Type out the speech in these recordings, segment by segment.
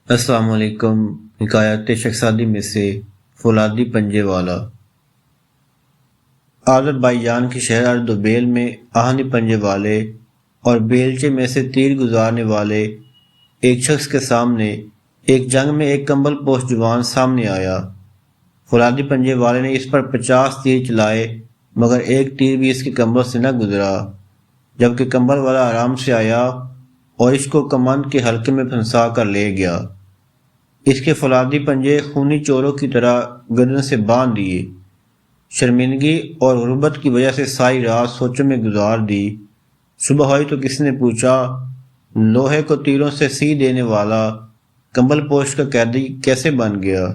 السلام علیکم۔ حکایت شخصادی میں سے فولادی پنجے والا۔ عادت بائی جان کے شہر اردبیل میں آہنی پنجے والے اور بیلچے میں سے تیر گزارنے والے ایک شخص کے سامنے ایک جنگ میں ایک کمبل پوش جوان سامنے آیا۔ فولادی پنجے والے نے اس پر 50 تیر چلائے مگر ایک تیر بھی اس کے کمبل سے نہ گزرا، جبکہ کمبل والا آرام سے آیا اور اس کو کمند کے حلقے میں پھنسا کر لے گیا۔ اس کے فولادی پنجے خونی چوروں کی طرح گردن سے باندھ دیے۔ شرمندگی اور غربت کی وجہ سے ساری رات سوچوں میں گزار دی۔ صبح ہوئی تو کسی نے پوچھا، لوہے کو تیروں سے سی دینے والا کمبل پوش کا قیدی کیسے بن گیا؟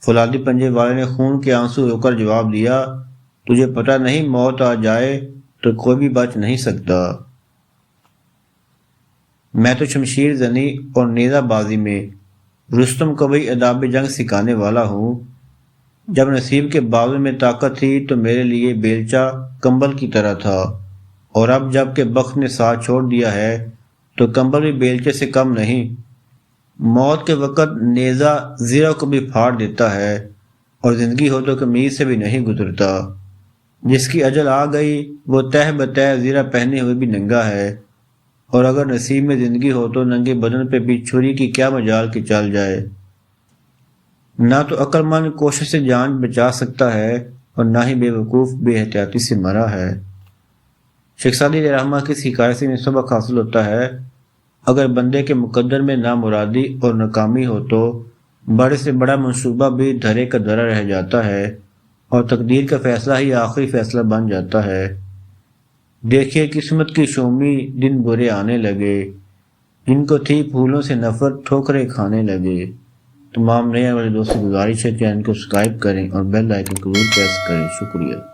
فولادی پنجے والے نے خون کے آنسو رو کر جواب دیا، تجھے پتہ نہیں موت آ جائے تو کوئی بھی بچ نہیں سکتا۔ میں تو شمشیر زنی اور نیزہ بازی میں رستم کو بھی آداب جنگ سکھانے والا ہوں۔ جب نصیب کے بازو میں طاقت تھی تو میرے لیے بیلچہ کمبل کی طرح تھا، اور اب جب کہ بخت نے ساتھ چھوڑ دیا ہے تو کمبل بھی بیلچے سے کم نہیں۔ موت کے وقت نیزہ زیرہ کو بھی پھاڑ دیتا ہے اور زندگی ہو تو قمیض سے بھی نہیں گزرتا۔ جس کی اجل آ گئی وہ تہ بتہ زیرہ پہنے ہوئے بھی ننگا ہے، اور اگر نصیب میں زندگی ہو تو ننگے بدن پہ بھی چھری کی کیا مجال کہ چل جائے۔ نہ تو عقل مند کوشش سے جان بچا سکتا ہے اور نہ ہی بے وقوف بے احتیاطی سے مرا ہے۔ شخصادی رحمہ کی اس حکایت سے سبق حاصل ہوتا ہے، اگر بندے کے مقدر میں نامرادی اور ناکامی ہو تو بڑے سے بڑا منصوبہ بھی دھرے کا دھرا رہ جاتا ہے اور تقدیر کا فیصلہ ہی آخری فیصلہ بن جاتا ہے۔ دیکھیے قسمت کی شومی دن برے آنے لگے، جن کو تھی پھولوں سے نفرت ٹھوکریں کھانے لگے۔ تمام نئے والے دوست سے گزارش ہے چینل کو سبسکرائب کریں اور بیل آئیکن کو ضرور پریس کریں۔ شکریہ۔